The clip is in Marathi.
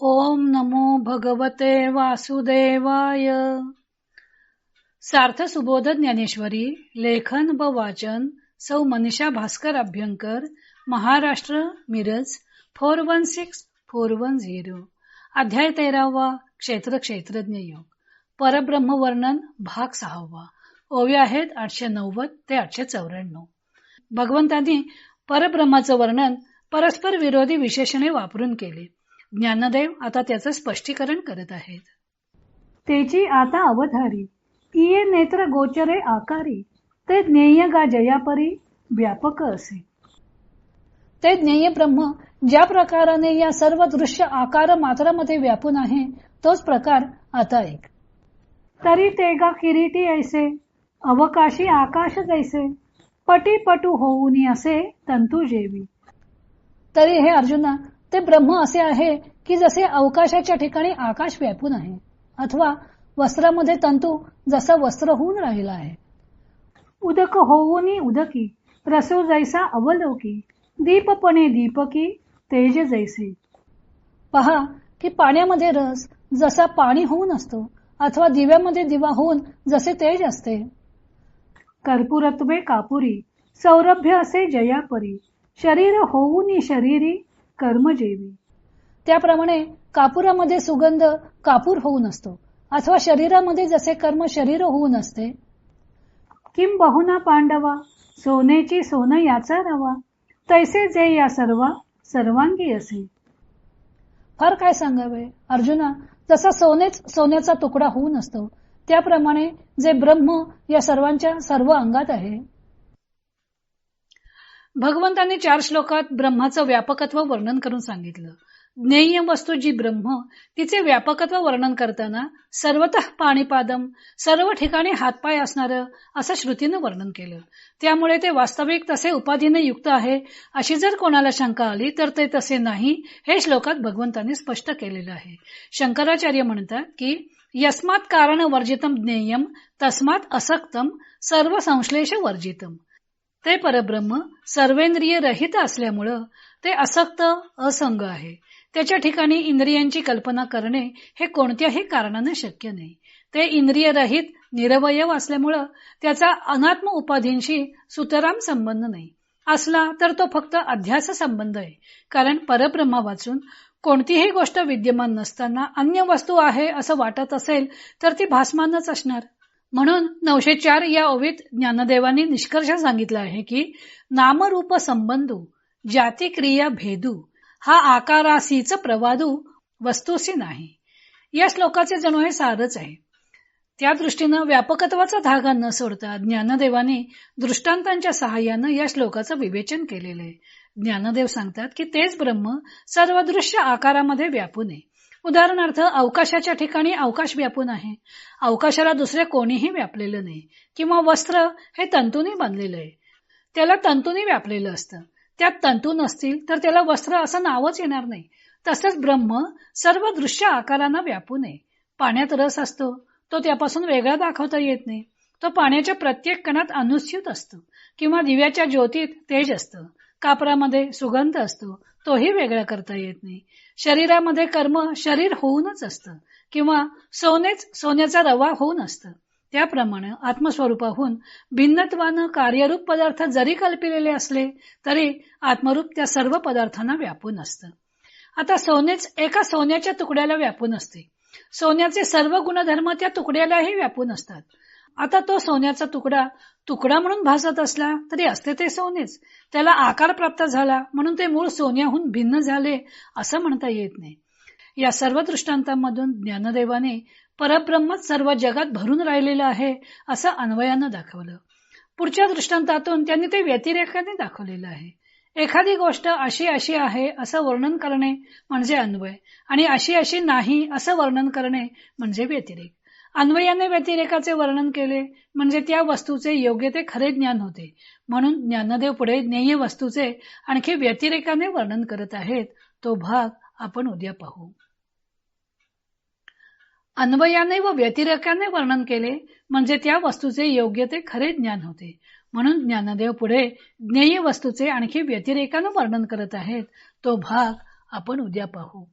ओम नमो भगवते वासुदेवाय। सार्थ सुबोध ज्ञानेश्वरी लेखन व वाचन सौ मनीषा भास्कर अभ्यंकर, महाराष्ट्र, मिरज 416410। अध्याय 13वा, क्षेत्र क्षेत्रज्ञ योग, परब्रह्म वर्णन, भाग 6वा। ओव्या आहेत 890 ते 894। भगवंतांनी परब्रह्माचं वर्णन परस्पर विरोधी विशेषणे वापरून केले। ज्ञानदेव आता त्याचं स्पष्टीकरण करत आहेत। तेची आता अवधारी किये नेत्र गोचरे आकारी, ते ज्ञेय गा जयापरी व्यापक असे। ते ज्ञेय ब्रह्म ज्या प्रकाराने या सर्व दृश्य आकार मात्रामध्ये व्यापून आहे, तोच प्रकार आता ऐक। तरी ते गा किरीटी ऐसे, अवकाशी आकाश जैसे, पटी पटू होऊनी असे तंतू जेवी। तरी हे अर्जुना, ते ब्रह्म असे आहे की जसे अवकाशाच्या ठिकाणी आकाश व्यापून आहे, अथवा वस्त्रामध्ये तंतू जसा वस्त्र होऊन राहिला आहे। उदक होऊनी उदकी, रसो जैसा अवलोकी, दीपपणे दीपकी, तेज जैसे। पहा की पाण्यामध्ये रस जसा पाणी होऊन असतो, अथवा दिव्यामध्ये दिवा होऊन जसे तेज असते। कर्पूरत्वे कापुरी, सौरभ्य असे जयापरी, शरीर होऊनी शरीरी, कर्म जेवी। त्याप्रमाणे कापुरामध्ये सुगंध कापूर होऊन असतो, अथवा शरीरामध्ये जसे कर्म शरीर होऊन असते। किम बहुना पांडवा, सोनेची सोन याचा रवा, तैसे जे या सर्वा सर्वांगी असे। फार काय सांगावे अर्जुना, जसा सोनेच सोन्याचा तुकडा होऊन असतो, त्याप्रमाणे जे ब्रह्म या सर्वांच्या सर्व अंगात आहे। भगवंतांनी 4 श्लोकात ब्रह्माचं व्यापकत्व वर्णन करून सांगितलं। ज्ञेय वस्तू जी ब्रह्म, तिचे व्यापकत्व वर्णन करताना सर्वतः पाणीपादम, सर्व ठिकाणी हातपाय असणार असं श्रुतीनं वर्णन केलं। त्यामुळे ते वास्तविक तसे उपाधीने युक्त आहे अशी जर कोणाला शंका आली तर ते तसे नाही, हे श्लोकात भगवंतांनी स्पष्ट केलेलं आहे। शंकराचार्य म्हणतात की यस्मात् कारण वर्जितम ज्ञेयम तस्मात् असक्तम सर्व संश्लेष वर्जितम। ते परब्रह्म सर्वेंद्रिय रहित असल्यामुळं ते असक्त असंग आहे। त्याच्या ठिकाणी इंद्रियांची कल्पना करणे हे कोणत्याही कारणाने शक्य नाही। ते इंद्रिय रहित निरवयव असल्यामुळं त्याचा अनात्म उपाधींशी सुतराम संबंध नाही। असला तर तो फक्त अध्यास संबंध आहे, कारण परब्रह्मा वाचून कोणतीही गोष्ट विद्यमान नसताना अन्य वस्तू आहे असं वाटत असेल तर ती भासमानच असणार। म्हणून 904 या ओवीत ज्ञानदेवांनी निष्कर्ष सांगितला आहे की नामरूप संबंधू जाती क्रिया भेदू, हा आकारासीच प्रवादू वस्तूसी नाही। या श्लोकाचे जणू हे सारच आहे। त्या दृष्टीनं व्यापकत्वाचा धागा न सोडता ज्ञानदेवाने दृष्टांतांच्या सहाय्यानं या श्लोकाचं विवेचन केलेलं आहे। ज्ञानदेव सांगतात की तेच ब्रह्म सर्व दृश्य आकारामध्ये व्यापून आहे। उदाहरणार्थ अवकाशाच्या ठिकाणी अवकाश व्यापून आहे, अवकाशाला दुसरे कोणीही व्यापलेलं नाही। किंवा वस्त्र हे तंतूने बांधलेलं आहे, त्याला तंतूने व्यापलेलं असतं, त्यात तंतू नसतील तर त्याला वस्त्र असं नावच येणार नाही। तसंच ब्रह्म सर्व दृश्य आकारांना व्यापून आहे। पाण्यात रस असतो, तो त्यापासून वेगळा दाखवता येत नाही। तो पाण्याच्या प्रत्येक कणात अनुस्यूत असतो, किंवा दिव्याच्या ज्योतीत तेज असतं, कापरामध्ये सुगंध असतो, तोही वेगळा करता येत नाही। शरीरामध्ये कर्म शरीर होऊनच असतं, किंवा सोनेच सोन्याचा रवा होऊन असतं। त्याप्रमाणे आत्मस्वरूपाहून भिन्नत्वानं कार्यरूप पदार्थ जरी कल्पिलेले असले तरी आत्मरूप त्या सर्व पदार्थांना व्यापून असतं। आता सोनेच एका सोन्याच्या तुकड्याला व्यापून असते, सोन्याचे सर्व गुणधर्म त्या तुकड्यालाही व्यापून असतात। आता तो सोन्याचा तुकडा तुकडा म्हणून भासत असला तरी असते ते सोनेच, त्याला आकार प्राप्त झाला म्हणून ते मूळ सोन्याहून भिन्न झाले असं म्हणता येत नाही। या सर्व दृष्टांतांमधून ज्ञानदेवाने परब्रह्मच सर्व जगात भरून राहिलेलं आहे असं अन्वयानं दाखवलं। पुढच्या दृष्टांतातून त्यांनी ते व्यतिरेकाने दाखवलेलं आहे। एखादी गोष्ट अशी अशी आहे असं वर्णन करणे म्हणजे अन्वय, आणि अशी अशी नाही असं वर्णन करणे म्हणजे व्यतिरेक। अन्वयाने व्यतिरेकाचे वर्णन केले म्हणजे त्या वस्तूचे योग्य ते खरे ज्ञान होते। म्हणून ज्ञानदेव पुढे ज्ञेय वस्तूचे आणखी व्यतिरेकाने वर्णन करत आहेत। तो भाग आपण उद्या पाहू। अन्वयाने व व्यतिरेकाने वर्णन केले म्हणजे त्या वस्तूचे योग्य ते खरे ज्ञान होते। म्हणून ज्ञानदेव पुढे ज्ञेय वस्तूचे आणखी व्यतिरेकाने वर्णन करत आहेत। तो भाग आपण उद्या पाहू।